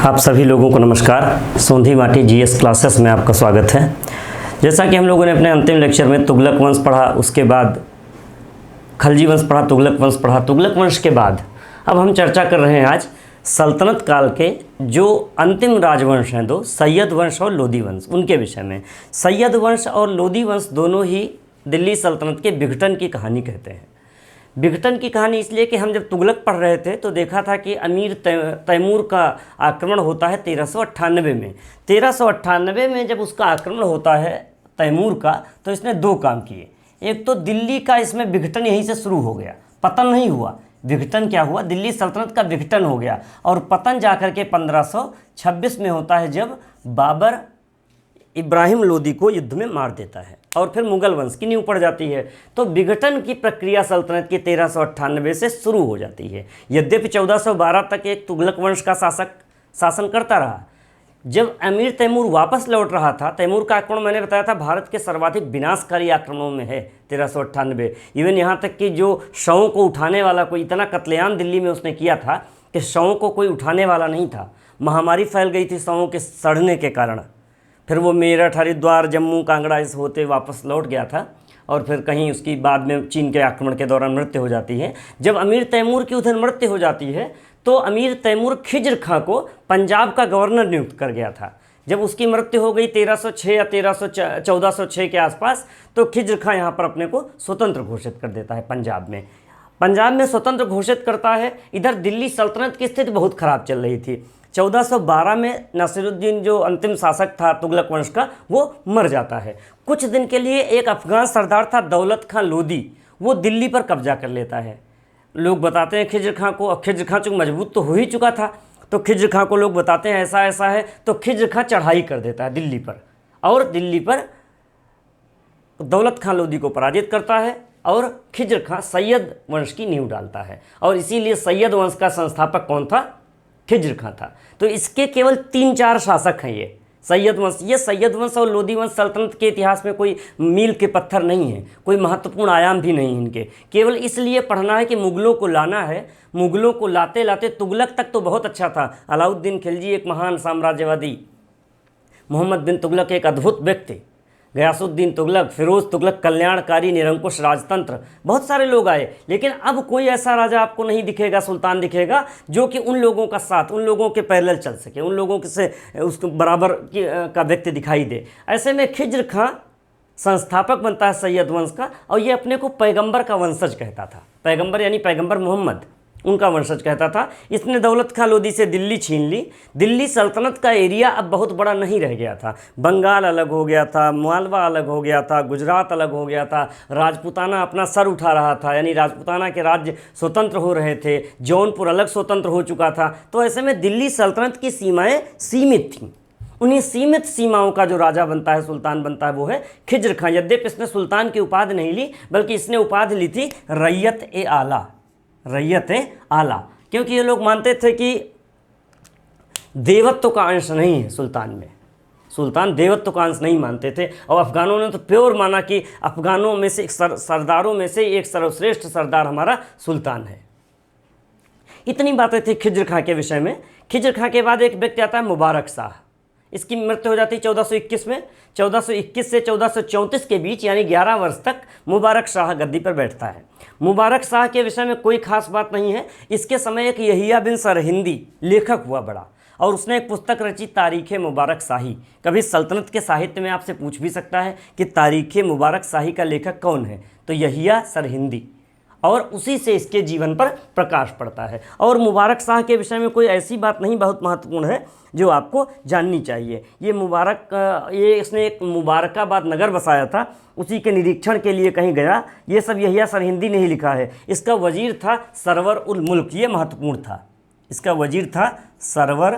आप सभी लोगों को नमस्कार। सोंधी माटी जीएस क्लासेस में आपका स्वागत है। जैसा कि हम लोगों ने अपने अंतिम लेक्चर में तुगलक वंश पढ़ा, उसके बाद खलजी वंश पढ़ा, तुगलक वंश पढ़ा। तुगलक वंश के बाद अब हम चर्चा कर रहे हैं आज सल्तनत काल के जो अंतिम राजवंश हैं दो, सैयद वंश और लोदी वंश, उनके विषय में। सैयद वंश और लोदी वंश दोनों ही दिल्ली सल्तनत के विघटन की कहानी कहते हैं। विघटन की कहानी इसलिए कि हम जब तुगलक पढ़ रहे थे तो देखा था कि अमीर तैमूर का आक्रमण होता है 1398 में। 1398 में जब उसका आक्रमण होता है तैमूर का, तो इसने दो काम किए। एक तो दिल्ली का इसमें विघटन यहीं से शुरू हो गया, पतन नहीं हुआ। विघटन क्या हुआ? दिल्ली सल्तनत का विघटन हो गया और पतन जाकर के 1526 में होता है, जब बाबर इब्राहिम लोदी को युद्ध में मार देता है और फिर मुगल वंश की नींव पड़ जाती है। तो विघटन की प्रक्रिया सल्तनत की 1398 से शुरू हो जाती है। यद्यपि 1412 तक एक तुगलक वंश का शासन करता रहा। जब अमीर तैमूर वापस लौट रहा था, तैमूर का आक्रमण मैंने बताया था भारत के सर्वाधिक विनाशकारी आक्रमणों में है 1398। इवन यहाँ तक कि जो शवों को उठाने वाला, कोई इतना कत्लेआम दिल्ली में उसने किया था कि शवों को कोई उठाने वाला नहीं था। महामारी फैल गई थी शवों के सड़ने के कारण। फिर वो मेरठ, हरिद्वार, जम्मू, कांगड़ा इस होते वापस लौट गया था और फिर कहीं उसकी बाद में चीन के आक्रमण के दौरान मृत्यु हो जाती है। जब अमीर तैमूर की उधर मृत्यु हो जाती है तो अमीर तैमूर खिज्र खां को पंजाब का गवर्नर नियुक्त कर गया था। जब उसकी मृत्यु हो गई 1306 या 1406 के आसपास, तो खिज्र खां यहाँ पर अपने को स्वतंत्र घोषित कर देता है पंजाब में। पंजाब में स्वतंत्र घोषित करता है। इधर दिल्ली सल्तनत की स्थिति बहुत ख़राब चल रही थी। 1412 में नासिरुद्दीन जो अंतिम शासक था तुगलक वंश का, वो मर जाता है। कुछ दिन के लिए एक अफगान सरदार था दौलत खां लोदी, वो दिल्ली पर कब्जा कर लेता है। लोग बताते हैं खिज्र खां को, और खिज्र खां चूँकि मजबूत तो हो ही चुका था, तो खिज्र खां को लोग बताते हैं ऐसा ऐसा है, तो खिज्र खां चढ़ाई कर देता है दिल्ली पर और दिल्ली पर दौलत खां लोदी को पराजित करता है और खिज्र खां सैयद वंश की नींव डालता है। और इसीलिए सैयद वंश का संस्थापक कौन था? खिज्र खां था। तो इसके केवल 3-4 शासक हैं ये सैयद वंश। ये सैयद वंश और लोदी वंश सल्तनत के इतिहास में कोई मील के पत्थर नहीं है, कोई महत्वपूर्ण आयाम भी नहीं इनके। केवल इसलिए पढ़ना है कि मुगलों को लाना है। मुगलों को लाते लाते तुगलक तक तो बहुत अच्छा था। अलाउद्दीन खिलजी एक महान साम्राज्यवादी, मोहम्मद बिन तुगलक एक अद्भुत व्यक्ति, गयासुद्दीन तुगलक, फिरोज़ तुगलक, कल्याणकारी निरंकुश राजतंत्र, बहुत सारे लोग आए। लेकिन अब कोई ऐसा राजा आपको नहीं दिखेगा, सुल्तान दिखेगा, जो कि उन लोगों का साथ, उन लोगों के पैरेलल चल सके, उन लोगों से उसको बराबर का व्यक्ति दिखाई दे। ऐसे में खिज्र खां संस्थापक बनता है सैयद वंश का, और ये अपने को पैगंबर का वंशज कहता था। पैगंबर यानी पैगंबर मोहम्मद, उनका वंशज कहता था। इसने दौलत खां लोदी से दिल्ली छीन ली। दिल्ली सल्तनत का एरिया अब बहुत बड़ा नहीं रह गया था। बंगाल अलग हो गया था, मालवा अलग हो गया था, गुजरात अलग हो गया था, राजपूताना अपना सर उठा रहा था, यानी राजपूताना के राज्य स्वतंत्र हो रहे थे, जौनपुर अलग स्वतंत्र हो चुका था। तो ऐसे में दिल्ली सल्तनत की सीमाएँ सीमित थीं। उन्हीं सीमित सीमाओं का जो राजा बनता है, सुल्तान बनता है, वो है खिज्र खां। यद्यपि इसने सुल्तान की उपाधि नहीं ली, बल्कि इसने उपाधि ली थी रैयत-ए-आला। रैयत-ए-आला, क्योंकि ये लोग मानते थे कि देवत्व का अंश नहीं है सुल्तान में। सुल्तान देवत्व का अंश नहीं मानते थे। और अफगानों ने तो प्योर माना कि अफगानों में से एक सरदारों में से एक सर्वश्रेष्ठ सरदार हमारा सुल्तान है। इतनी बातें थी खिज्र खां के विषय में। खिज्र खां के बाद एक व्यक्ति आता है मुबारक शाह। इसकी मृत्यु हो जाती है 1421 में। 1421 से 1434 के बीच, यानी 11 वर्ष तक मुबारक शाह गद्दी पर बैठता है। मुबारक शाह के विषय में कोई खास बात नहीं है। इसके समय एक यहिया बिन सरहिंदी लेखक हुआ बड़ा, और उसने एक पुस्तक रची तारीख़ मुबारक शाही। कभी सल्तनत के साहित्य में आपसे पूछ भी सकता है कि तारीख़ मुबारक शाही का लेखक कौन है, तो यहिया सरहिंदी, और उसी से इसके जीवन पर प्रकाश पड़ता है। और मुबारक शाह के विषय में कोई ऐसी बात नहीं बहुत महत्वपूर्ण है जो आपको जाननी चाहिए। ये इसने एक मुबारकाबाद नगर बसाया था, उसी के निरीक्षण के लिए कहीं गया। ये सब यहिया सरहिंदी ने ही लिखा है। इसका वजीर था सरवर उल मुल्क, ये महत्वपूर्ण था। इसका वजीर था सरवर,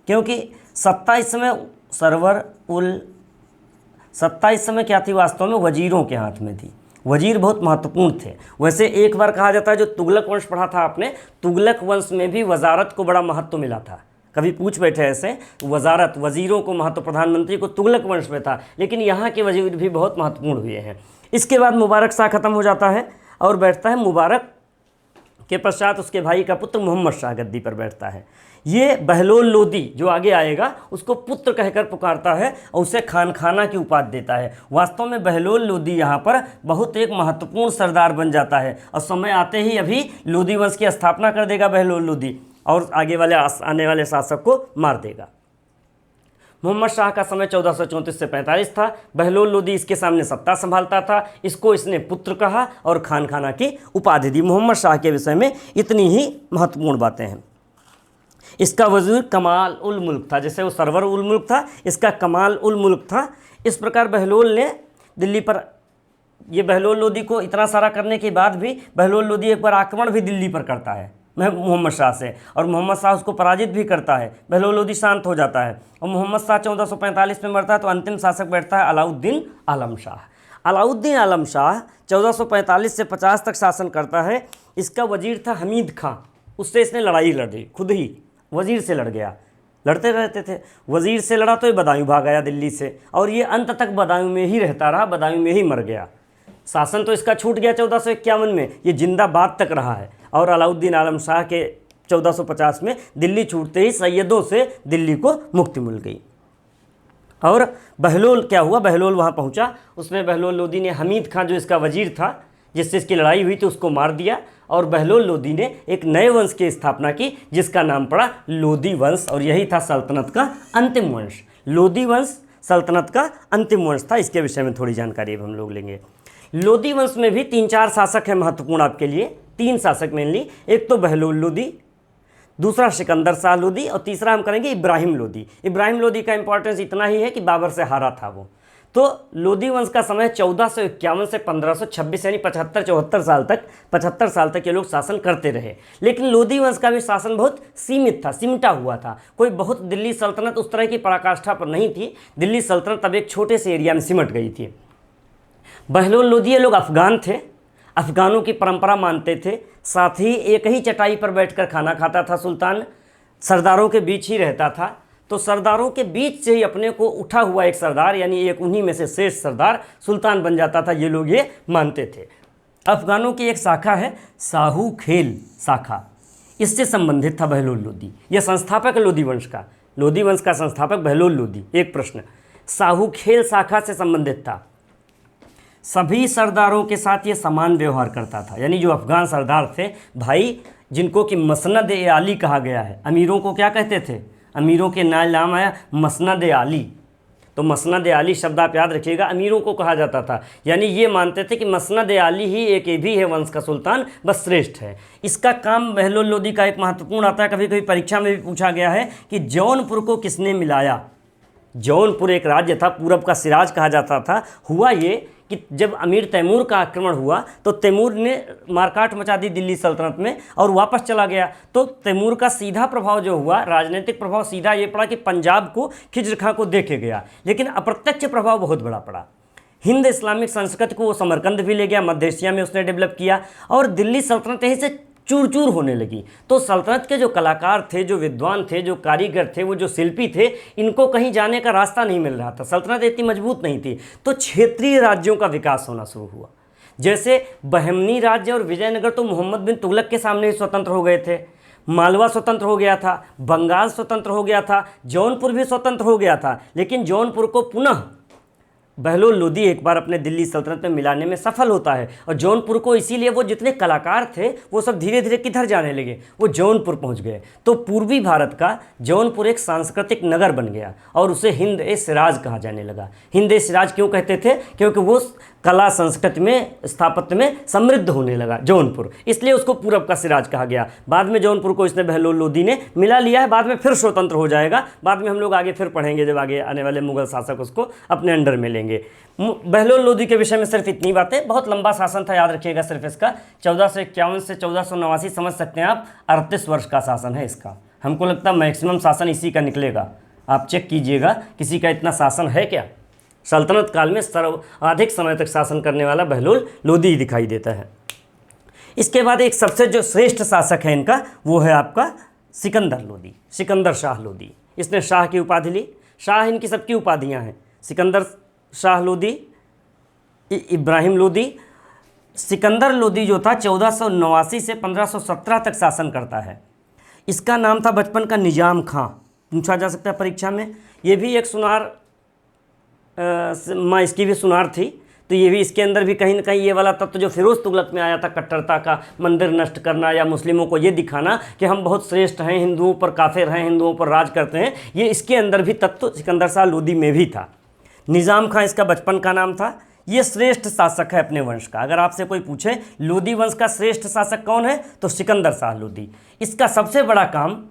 क्योंकि सत्ता इस समय क्या थी वास्तव में, वजीरों के हाथ में थी। वजीर बहुत महत्वपूर्ण थे। वैसे एक बार कहा जाता है, जो तुगलक वंश पढ़ा था आपने, तुगलक वंश में भी वजारत को बड़ा महत्व मिला था। कभी पूछ बैठे ऐसे, वजारत, वजीरों को महत्व प्रधानमंत्री को तुगलक वंश में था, लेकिन यहाँ के वजीर भी बहुत महत्वपूर्ण हुए हैं। इसके बाद मुबारक शाह खत्म हो जाता है और बैठता है मुबारक के पश्चात उसके भाई का पुत्र मोहम्मद शाह गद्दी पर बैठता है। ये बहलोल लोदी जो आगे आएगा उसको पुत्र कहकर पुकारता है और उसे खानखाना की उपाधि देता है। वास्तव में बहलोल लोदी यहाँ पर बहुत एक महत्वपूर्ण सरदार बन जाता है और समय आते ही अभी लोदी वंश की स्थापना कर देगा बहलोल लोदी और आगे वाले आने वाले शासक को मार देगा। मोहम्मद शाह का समय 1434 से 45 था। बहलोल लोदी इसके सामने सत्ता संभालता था। इसको इसने पुत्र कहा और खानखाना की उपाधि दी। मोहम्मद शाह के विषय में इतनी ही महत्वपूर्ण बातें हैं। इसका वजीर कमाल उल मुल्क था, जैसे वो सरवर उल मुल्क था, इसका कमाल उल मुल्क था। इस प्रकार बहलोल ने दिल्ली पर, ये बहलोल लोदी को इतना सारा करने के बाद भी बहलोल लोदी एक बार आक्रमण भी दिल्ली पर करता है मोहम्मद शाह से, और मोहम्मद शाह उसको पराजित भी करता है। बहलोल लोदी शांत हो जाता है और मोहम्मद शाह 1445 में मरता है। तो अंतिम शासक बैठता है अलाउद्दीन आलम शाह। अलाउद्दीन आलम शाह 1445 से 50 तक शासन करता है। इसका वजीर था हमीद खां। उससे इसने लड़ाई लड़ी, खुद ही वजीर से लड़ गया। लड़ते रहते थे, वजीर से लड़ा तो ये बदायूं भाग आया दिल्ली से, और ये अंत तक बदायूं में ही रहता रहा, बदायूं में ही मर गया। शासन तो इसका छूट गया 1451 में, ये जिंदाबाद तक रहा है। और अलाउद्दीन आलम शाह के 1450 में दिल्ली छूटते ही सैयदों से दिल्ली को मुक्ति मिल गई। और बहलोल क्या हुआ, बहलोल वहाँ पहुँचा, उसमें बहलोल लोदी ने हमीद खां जो इसका वजीर था, जिससे इसकी लड़ाई हुई थी, उसको मार दिया। और बहलोल लोदी ने एक नए वंश की स्थापना की जिसका नाम पड़ा लोदी वंश, और यही था सल्तनत का अंतिम वंश। लोदी वंश सल्तनत का अंतिम वंश था। इसके विषय में थोड़ी जानकारी अब हम लोग लेंगे। लोदी वंश में भी 3-4 शासक हैं महत्वपूर्ण आपके लिए, 3 शासक मेनली। एक तो बहलोल लोदी, दूसरा सिकंदर शाह लोदी, और तीसरा हम करेंगे इब्राहिम लोदी। इब्राहिम लोदी का इंपॉर्टेंस इतना ही है कि बाबर से हारा था वो। तो लोदी वंश का समय 1451 से 1526 यानी 75 साल तक ये लोग शासन करते रहे। लेकिन लोदी वंश का भी शासन बहुत सीमित था, सिमटा हुआ था। कोई बहुत दिल्ली सल्तनत उस तरह की पराकाष्ठा पर नहीं थी। दिल्ली सल्तनत अब एक छोटे से एरिया में सिमट गई थी। बहलोल लोदी ये लोग अफ़गान थे, अफ़गानों की परंपरा मानते थे। साथ ही एक ही चटाई पर बैठकर खाना खाता था सुल्तान, सरदारों के बीच ही रहता था। तो सरदारों के बीच से ही अपने को उठा हुआ एक सरदार, यानी एक उन्हीं में से श्रेष्ठ सरदार सुल्तान बन जाता था, ये लोग ये मानते थे। अफ़गानों की एक शाखा है साहू खेल शाखा, इससे संबंधित था बहलोल लोदी। यह संस्थापक लोदी वंश का, लोदी वंश का संस्थापक बहलोल लोदी। एक प्रश्न, साहू खेल शाखा से संबंधित था। सभी सरदारों के साथ ये समान व्यवहार करता था, यानी जो अफ़गान सरदार थे भाई, जिनको कि मसनद-ए-आली कहा गया है। अमीरों को क्या कहते थे, अमीरों के नाम आया मसनद-ए-आली। तो मसनद-ए-आली शब्द आप याद रखिएगा, अमीरों को कहा जाता था। यानी ये मानते थे कि मसनद-ए-आली ही एक ये भी है वंश का सुल्तान, बस श्रेष्ठ है। इसका काम बहलोल लोदी का एक महत्वपूर्ण आता है, कभी कभी परीक्षा में भी पूछा गया है कि जौनपुर को किसने मिलाया। जौनपुर एक राज्य था, पूरब का सिराज कहा जाता था। हुआ ये कि जब अमीर तैमूर का आक्रमण हुआ तो तैमूर ने मारकाट मचा दी दिल्ली सल्तनत में और वापस चला गया। तो तैमूर का सीधा प्रभाव जो हुआ, राजनीतिक प्रभाव सीधा ये पड़ा कि पंजाब को खिज्र खां को देके गया, लेकिन अप्रत्यक्ष प्रभाव बहुत बड़ा पड़ा। हिंद इस्लामिक संस्कृति को वो समरकंद भी ले गया, मध्य एशिया में उसने डेवलप किया, और दिल्ली सल्तनत यहीं से चूर चूर होने लगी। तो सल्तनत के जो कलाकार थे, जो विद्वान थे, जो कारीगर थे, वो जो शिल्पी थे, इनको कहीं जाने का रास्ता नहीं मिल रहा था। सल्तनत इतनी मजबूत नहीं थी। तो क्षेत्रीय राज्यों का विकास होना शुरू हुआ। जैसे बहमनी राज्य और विजयनगर तो मोहम्मद बिन तुगलक के सामने ही स्वतंत्र हो गए थे। मालवा स्वतंत्र हो गया था, बंगाल स्वतंत्र हो गया था, जौनपुर भी स्वतंत्र हो गया था। लेकिन जौनपुर को पुनः बहलोल लोदी एक बार अपने दिल्ली सल्तनत में मिलाने में सफल होता है। और जौनपुर को इसीलिए, वो जितने कलाकार थे वो सब धीरे धीरे किधर जाने लगे, वो जौनपुर पहुंच गए। तो पूर्वी भारत का जौनपुर एक सांस्कृतिक नगर बन गया और उसे हिंद-ए-सिराज कहा जाने लगा। हिंद-ए-सिराज क्यों कहते थे, क्योंकि वो कला संस्कृति में, स्थापत्य में समृद्ध होने लगा जौनपुर, इसलिए उसको पूरब का सिराज कहा गया। बाद में जौनपुर को इसने बहलोल लोदी ने मिला लिया है, बाद में फिर स्वतंत्र हो जाएगा। बाद में हम लोग आगे फिर पढ़ेंगे, जब आगे आने वाले मुगल शासक उसको अपने अंडर में लेंगे। बहलोल लोदी के विषय में सिर्फ इतनी बातें। बहुत लंबा शासन था, याद रखिएगा सिर्फ इसका 1451 से 1489 समझ सकते हैं आप, 38 वर्ष का शासन है इसका। हमको लगता है मैक्सिमम शासन इसी का निकलेगा। आप चेक कीजिएगा किसी का इतना शासन है क्या। सल्तनत काल में सर्वाधिक समय तक शासन करने वाला बहलोल लोदी ही दिखाई देता है। इसके बाद एक सबसे जो श्रेष्ठ शासक है इनका, वो है आपका सिकंदर लोदी, सिकंदर शाह लोदी। इसने शाह की उपाधि ली। शाह इनकी सबकी उपाधियां हैं। सिकंदर शाह लोदी, इब्राहिम लोदी। सिकंदर लोदी जो था 1489 से 1517 तक शासन करता है। इसका नाम था बचपन का निजाम खां, पूछा जा सकता है परीक्षा में। ये भी एक सुनार माँ इसकी भी सुनार थी, तो ये भी इसके अंदर भी कहीं ना कहीं ये वाला तत्व जो फिरोज तुगलक में आया था, कट्टरता का, मंदिर नष्ट करना या मुस्लिमों को ये दिखाना कि हम बहुत श्रेष्ठ हैं, हिंदुओं पर काफिर हैं, हिंदुओं पर राज करते हैं, ये इसके अंदर भी तत्व सिकंदर शाह लोदी में भी था। निज़ाम खां इसका बचपन का नाम था। ये श्रेष्ठ शासक है अपने वंश का। अगर आपसे कोई पूछे लोदी वंश का श्रेष्ठ शासक कौन है, तो सिकंदर शाह लोदी। इसका सबसे बड़ा काम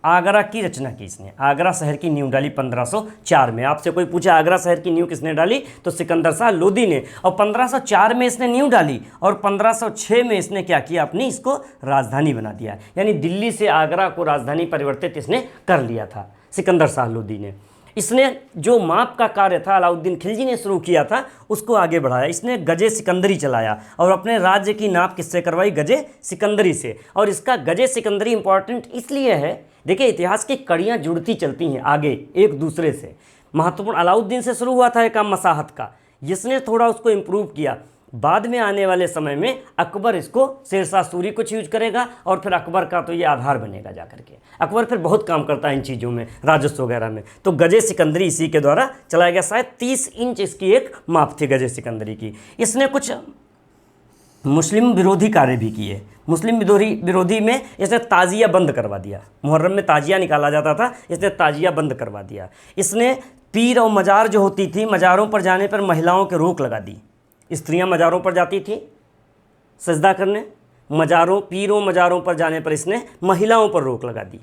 आगरा की रचना की इसने, आगरा शहर की नींव डाली 1504 में। आपसे कोई पूछे आगरा शहर की नींव किसने डाली, तो सिकंदर शाह लोदी ने। और 1504 में इसने नींव डाली और 1506 में इसने क्या किया, अपनी इसको राजधानी बना दिया। यानी दिल्ली से आगरा को राजधानी परिवर्तित इसने कर लिया था सिकंदर शाह लोदी ने। इसने जो माप का कार्य था अलाउद्दीन खिलजी ने शुरू किया था, उसको आगे बढ़ाया। इसने गजे सिकंदरी चलाया और अपने राज्य की नाप किससे करवाई, गजे सिकंदरी से। और इसका गजे सिकंदरी इंपॉर्टेंट इसलिए है, देखिए इतिहास की कड़ियाँ जुड़ती चलती हैं आगे एक दूसरे से। महत्वपूर्ण अलाउद्दीन से शुरू हुआ था ये काम मसाहत का, जिसने थोड़ा उसको इम्प्रूव किया। बाद में आने वाले समय में अकबर इसको शेरशाह सूरी कुछ यूज करेगा और फिर अकबर का तो ये आधार बनेगा जाकर के। अकबर फिर बहुत काम करता है इन चीज़ों में, राजस्व वगैरह में। तो गजे सिकंदरी इसी के द्वारा चलाया गया। शायद 30 इंच इसकी एक माप थी गजे सिकंदरी की। इसने कुछ मुस्लिम विरोधी कार्य भी किए। मुस्लिम विरोधी में इसने ताजिया बंद करवा दिया। मुहर्रम में ताजिया निकाला जाता था, इसने ताजिया बंद करवा दिया। इसने पीर और मजार जो होती थी, मज़ारों पर जाने पर महिलाओं के रोक लगा दी। स्त्रियां मज़ारों पर जाती थी सजदा करने, पीरों मज़ारों पर जाने पर इसने महिलाओं पर रोक लगा दी।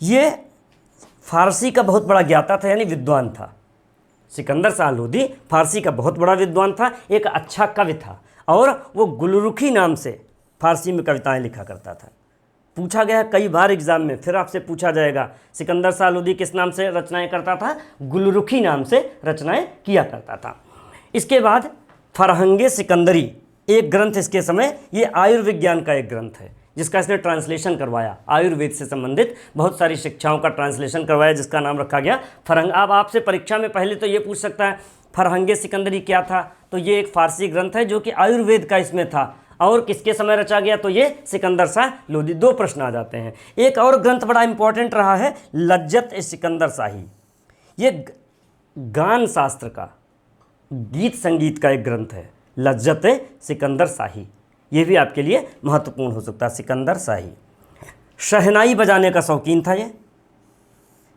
ये फारसी का बहुत बड़ा ज्ञाता था, यानी विद्वान था। सिकंदर शाह लोदी फारसी का बहुत बड़ा विद्वान था, एक अच्छा कवि था और वो गुलरुखी नाम से फारसी में कविताएं लिखा करता था। पूछा गया कई बार एग्जाम में, फिर आपसे पूछा जाएगा सिकंदर शाह लोदी किस नाम से रचनाएं करता था, गुलरुखी नाम से रचनाएं किया करता था। इसके बाद फरहंगे सिकंदरी एक ग्रंथ इसके समय, ये आयुर्विज्ञान का एक ग्रंथ है जिसका इसने ट्रांसलेशन करवाया। आयुर्वेद से संबंधित बहुत सारी शिक्षाओं का ट्रांसलेशन करवाया, जिसका नाम रखा गया फरहंग। अब आपसे परीक्षा में पहले तो ये पूछ सकता है फरहंगे सिकंदरी क्या था, तो ये एक फारसी ग्रंथ है जो कि आयुर्वेद का इसमें था और किसके समय रचा गया, तो ये सिकंदर शाह लोदी। 2 प्रश्न आ जाते हैं। एक और ग्रंथ बड़ा इंपॉर्टेंट रहा है, लज्जत सिकंदर शाही। ये गान शास्त्र का, गीत संगीत का एक ग्रंथ है, लज्जत सिकंदर शाही। ये भी आपके लिए महत्वपूर्ण हो सकता है। सिकंदर शाही शहनाई बजाने का शौकीन था ये,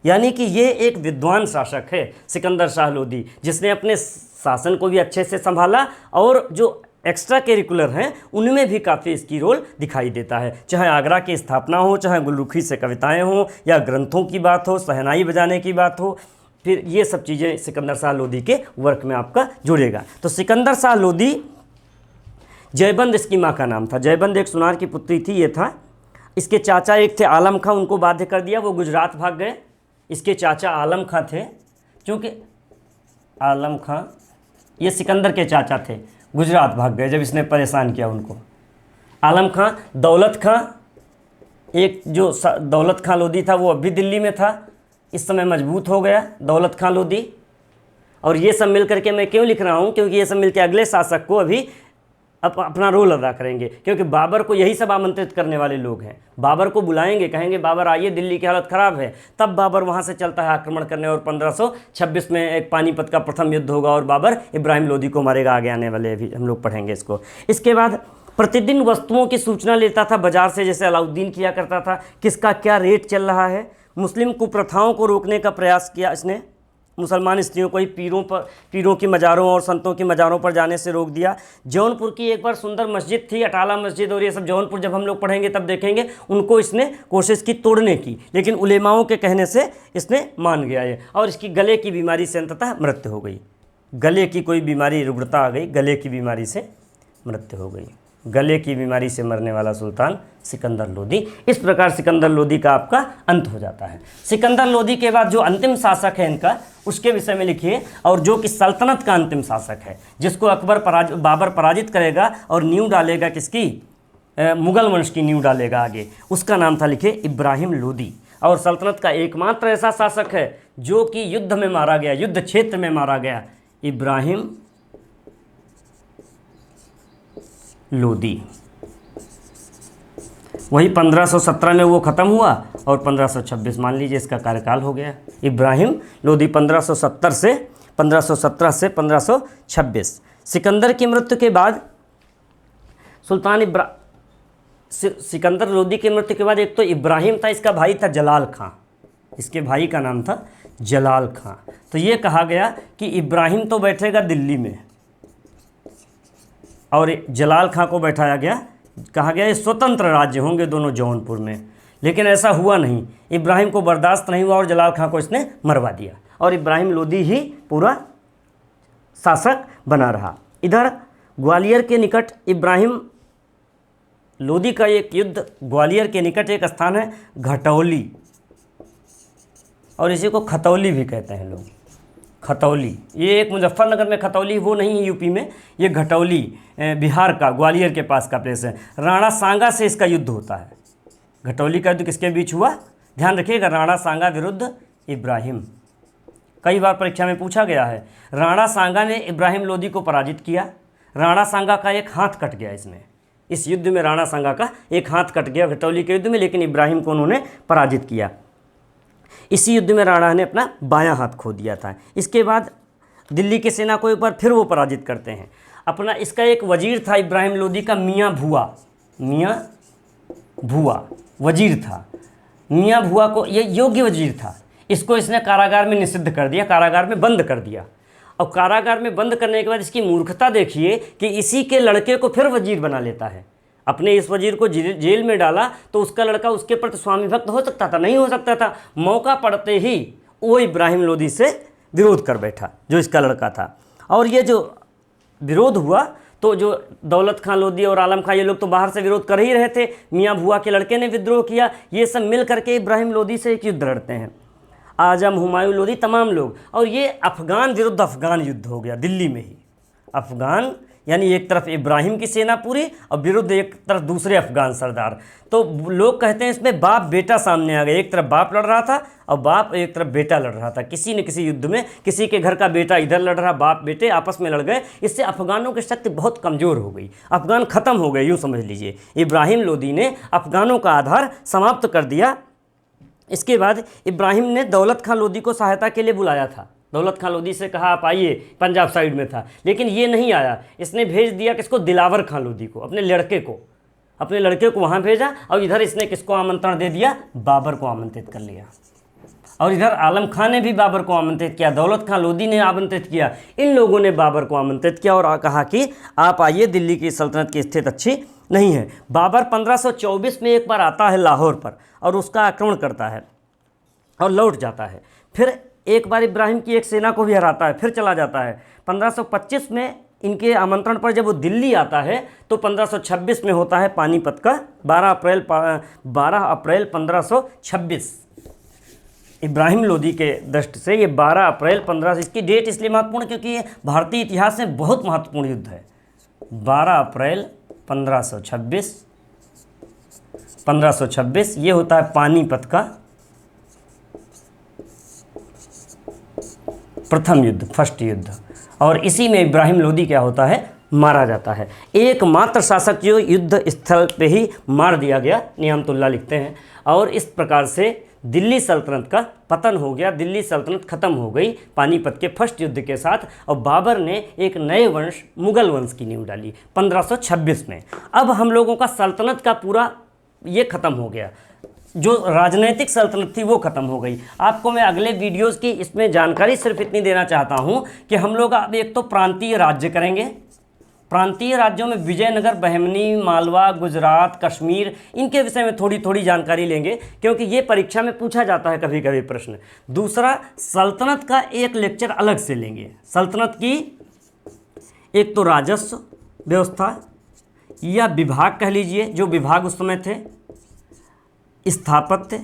यानी कि ये एक विद्वान शासक है सिकंदर शाह लोदी, जिसने अपने शासन को भी अच्छे से संभाला और जो एक्स्ट्रा करिकुलर हैं उनमें भी काफ़ी इसकी रोल दिखाई देता है। चाहे आगरा की स्थापना हो, चाहे गुलरुखी से कविताएं हों, या ग्रंथों की बात हो, शहनाई बजाने की बात हो, फिर ये सब चीज़ें सिकंदर शाह लोदी के वर्क में आपका जुड़ेगा। तो सिकंदर शाह लोदी, जयबंद इसकी माँ का नाम था। जयबंद एक सुनार की पुत्री थी, ये था। इसके चाचा एक थे आलम खां, उनको बाध्य कर दिया, वो गुजरात भाग गए। इसके चाचा आलम खां थे, क्योंकि आलम खां ये सिकंदर के चाचा थे, गुजरात भाग गए जब इसने परेशान किया उनको। आलम खां, दौलत खां, एक जो दौलत खां लोदी था वो अब भी दिल्ली में था, इस समय मजबूत हो गया दौलत खां लोदी। और ये सब मिल करके मैं क्यों लिख रहा हूँ, क्योंकि ये सब मिलकर अगले शासक को अभी अपना रोल अदा करेंगे, क्योंकि बाबर को यही सब आमंत्रित करने वाले लोग हैं। बाबर को बुलाएंगे, कहेंगे बाबर आइए, दिल्ली की हालत ख़राब है, तब बाबर वहाँ से चलता है आक्रमण करने और 1526 में एक पानीपत का प्रथम युद्ध होगा और बाबर इब्राहिम लोदी को मारेगा। आगे आने वाले अभी हम लोग पढ़ेंगे इसको। इसके बाद प्रतिदिन वस्तुओं की सूचना लेता था बाजार से, जैसे अलाउद्दीन किया करता था, किसका क्या रेट चल रहा है। मुस्लिम कुप्रथाओं को रोकने का प्रयास किया इसने। मुसलमान स्त्रियों को ही पीरों की मज़ारों और संतों की मज़ारों पर जाने से रोक दिया। जौनपुर की एक बार सुंदर मस्जिद थी, अटाला मस्जिद, और ये सब जौनपुर जब हम लोग पढ़ेंगे तब देखेंगे, उनको इसने कोशिश की तोड़ने की, लेकिन उलेमाओं के कहने से इसने मान गया ये। और इसकी गले की बीमारी से अंततः मृत्यु हो गई। गले की कोई बीमारी, रुग्णता आ गई, गले की बीमारी से मृत्यु हो गई। गले की बीमारी से मरने वाला सुल्तान सिकंदर लोदी। इस प्रकार सिकंदर लोदी का आपका अंत हो जाता है। सिकंदर लोदी के बाद जो अंतिम शासक है इनका, उसके विषय में लिखिए, और जो कि सल्तनत का अंतिम शासक है, जिसको बाबर पराजित करेगा और नींव डालेगा किसकी, मुगल वंश की नींव डालेगा आगे, उसका नाम था, लिखिए, इब्राहिम लोदी। और सल्तनत का एकमात्र ऐसा शासक है जो कि युद्ध में मारा गया, युद्ध क्षेत्र में मारा गया, इब्राहिम लोदी। वही 1517 में वो ख़त्म हुआ और 1526 मान लीजिए इसका कार्यकाल हो गया। इब्राहिम लोदी 1517 से 1526। सिकंदर की मृत्यु के बाद सिकंदर लोदी की मृत्यु के बाद एक तो इब्राहिम था, इसका भाई था जलाल खां, इसके भाई का नाम था जलाल खां। तो ये कहा गया कि इब्राहिम तो बैठेगा दिल्ली में और जलाल खां को बैठाया गया, कहा गया ये स्वतंत्र राज्य होंगे दोनों जौनपुर में। लेकिन ऐसा हुआ नहीं, इब्राहिम को बर्दाश्त नहीं हुआ और जलाल खां को इसने मरवा दिया और इब्राहिम लोदी ही पूरा शासक बना रहा। इधर ग्वालियर के निकट इब्राहिम लोदी का एक युद्ध, ग्वालियर के निकट एक स्थान है घटौली, और इसी को खतौली भी कहते हैं लोग, खतौली। ये एक मुजफ्फरनगर में खतौली, वो नहीं है यूपी में, ये घटौली बिहार का ग्वालियर के पास का प्लेस है। राणा सांगा से इसका युद्ध होता है। घटौली का युद्ध किसके बीच हुआ, ध्यान रखिएगा, राणा सांगा विरुद्ध इब्राहिम। कई बार परीक्षा में पूछा गया है। राणा सांगा ने इब्राहिम लोदी को पराजित किया, राणा सांगा का एक हाथ कट गया इसमें, इस युद्ध में राणा सांगा का एक हाथ कट गया घटौली के युद्ध में, लेकिन इब्राहिम को उन्होंने पराजित किया। इसी युद्ध में राणा ने अपना बायां हाथ खो दिया था। इसके बाद दिल्ली की सेना को एक बार फिर वो पराजित करते हैं। अपना इसका एक वजीर था इब्राहिम लोदी का, मियाँ भुआ वजीर था। मियाँ भुआ को, ये योग्य वजीर था, इसको इसने कारागार में निषिद्ध कर दिया, कारागार में बंद कर दिया। और कारागार में बंद करने के बाद इसकी मूर्खता देखिए कि इसी के लड़के को फिर वजीर बना लेता है। अपने इस वजीर को जेल में डाला तो उसका लड़का उसके प्रति स्वामी भक्त हो सकता था, नहीं हो सकता था। मौका पड़ते ही वो इब्राहिम लोदी से विरोध कर बैठा जो इसका लड़का था। और ये जो विरोध हुआ तो जो दौलत खां लोदी और आलम खां, ये लोग तो बाहर से विरोध कर ही रहे थे, मियाँ भुआ के लड़के ने विद्रोह किया, ये सब मिल करके इब्राहिम लोदी से एक युद्ध लड़ते हैं, आजम हुमायूं लोदी तमाम लोग। और ये अफ़गान विरुद्ध अफ़गान युद्ध हो गया दिल्ली में ही। अफ़गान यानी एक तरफ इब्राहिम की सेना पूरी और विरुद्ध एक तरफ दूसरे अफ़गान सरदार। तो लोग कहते हैं इसमें बाप बेटा सामने आ गए, एक तरफ बाप लड़ रहा था और बाप एक तरफ बेटा लड़ रहा था। किसी न किसी युद्ध में किसी के घर का बेटा इधर लड़ रहा, बाप बेटे आपस में लड़ गए। इससे अफ़गानों की शक्ति बहुत कमज़ोर हो गई, अफ़गान ख़त्म हो गए, यूँ समझ लीजिए। इब्राहिम लोदी ने अफ़गानों का आधार समाप्त कर दिया। इसके बाद इब्राहिम ने दौलत खां लोदी को सहायता के लिए बुलाया था। दौलत खां लोदी से कहा आप आइए, पंजाब साइड में था, लेकिन ये नहीं आया। इसने भेज दिया किसको, दिलावर खां लोदी को, अपने लड़के को वहाँ भेजा। और इधर इसने किसको आमंत्रण दे दिया, बाबर को आमंत्रित कर लिया। और इधर आलम खां ने भी बाबर को आमंत्रित किया, दौलत खां लोदी ने आमंत्रित किया, इन लोगों ने बाबर को आमंत्रित किया और कहा कि आप आइए, दिल्ली की सल्तनत की स्थिति अच्छी नहीं है। बाबर 1524 में एक बार आता है लाहौर पर और उसका आक्रमण करता है और लौट जाता है। फिर एक बार इब्राहिम की एक सेना को भी हराता है, फिर चला जाता है। 1525 में इनके आमंत्रण पर जब वो दिल्ली आता है तो 1526 में होता है पानीपत का 12 अप्रैल 1526। इब्राहिम लोदी के दृष्टि से ये 12 अप्रैल 15, इसकी डेट इसलिए महत्वपूर्ण क्योंकि ये भारतीय इतिहास में बहुत महत्वपूर्ण युद्ध है। 12 अप्रैल 1526 ये होता है पानीपत का प्रथम युद्ध, फर्स्ट युद्ध। और इसी में इब्राहिम लोदी क्या होता है, मारा जाता है। एकमात्र शासक जो युद्ध स्थल पे ही मार दिया गया, नियामतुल्लाह लिखते हैं। और इस प्रकार से दिल्ली सल्तनत का पतन हो गया, दिल्ली सल्तनत ख़त्म हो गई पानीपत के फर्स्ट युद्ध के साथ। और बाबर ने एक नए वंश, मुग़ल वंश की नींव डाली 1526 में। अब हम लोगों का सल्तनत का पूरा ये ख़त्म हो गया, जो राजनीतिक सल्तनत थी वो ख़त्म हो गई। आपको मैं अगले वीडियोज़ की इसमें जानकारी सिर्फ इतनी देना चाहता हूँ कि हम लोग अब एक तो प्रांतीय राज्य करेंगे। प्रांतीय राज्यों में विजयनगर, बहमनी, मालवा, गुजरात, कश्मीर, इनके विषय में थोड़ी थोड़ी जानकारी लेंगे क्योंकि ये परीक्षा में पूछा जाता है कभी कभी प्रश्न। दूसरा, सल्तनत का एक लेक्चर अलग से लेंगे। सल्तनत की एक तो राजस्व व्यवस्था या विभाग कह लीजिए, जो विभाग उस समय थे, स्थापत्य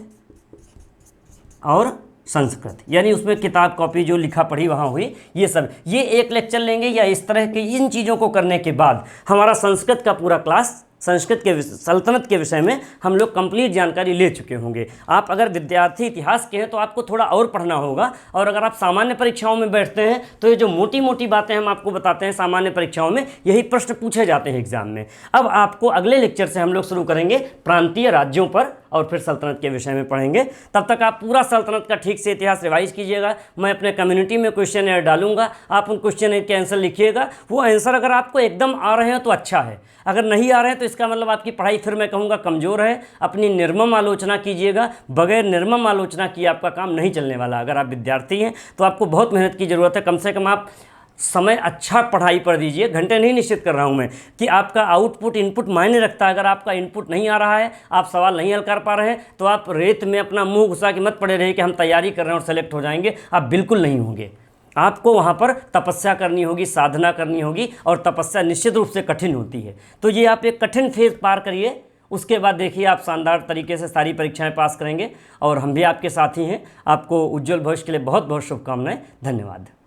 और संस्कृत, यानी उसमें किताब कॉपी जो लिखा पढ़ी वहाँ हुई, ये सब, ये एक लेक्चर लेंगे। या इस तरह के इन चीज़ों को करने के बाद हमारा संस्कृत का पूरा क्लास संस्कृत के सल्तनत के विषय में हम लोग कंप्लीट जानकारी ले चुके होंगे। आप अगर विद्यार्थी इतिहास के हैं तो आपको थोड़ा और पढ़ना होगा, और अगर आप सामान्य परीक्षाओं में बैठते हैं तो ये जो मोटी मोटी बातें हम आपको बताते हैं सामान्य परीक्षाओं में, यही प्रश्न पूछे जाते हैं एग्जाम में। अब आपको अगले लेक्चर से हम लोग शुरू करेंगे प्रांतीय राज्यों पर, और फिर सल्तनत के विषय में पढ़ेंगे। तब तक आप पूरा सल्तनत का ठीक से इतिहास रिवाइज कीजिएगा। मैं अपने कम्युनिटी में क्वेश्चन एयर डालूंगा, आप उन क्वेश्चन एयर के आंसर लिखिएगा। वो आंसर अगर आपको एकदम आ रहे हैं तो अच्छा है, अगर नहीं आ रहे हैं तो इसका मतलब आपकी पढ़ाई फिर मैं कहूँगा कमज़ोर है। अपनी निर्मम आलोचना कीजिएगा, बगैर निर्मम आलोचना किए आपका काम नहीं चलने वाला। अगर आप विद्यार्थी हैं तो आपको बहुत मेहनत की ज़रूरत है। कम से कम आप समय अच्छा पढ़ाई पर दीजिए, घंटे नहीं निश्चित कर रहा हूं मैं कि आपका आउटपुट इनपुट मायने रखता है। अगर आपका इनपुट नहीं आ रहा है, आप सवाल नहीं हल कर पा रहे हैं, तो आप रेत में अपना मुंह घुसा के मत पड़े रहिए कि हम तैयारी कर रहे हैं और सेलेक्ट हो जाएंगे। आप बिल्कुल नहीं होंगे। आपको वहाँ पर तपस्या करनी होगी, साधना करनी होगी, और तपस्या निश्चित रूप से कठिन होती है। तो ये आप एक कठिन फेज़ पार करिए, उसके बाद देखिए आप शानदार तरीके से सारी परीक्षाएं पास करेंगे, और हम भी आपके साथी हैं। आपको उज्जवल भविष्य के लिए बहुत बहुत शुभकामनाएं। धन्यवाद।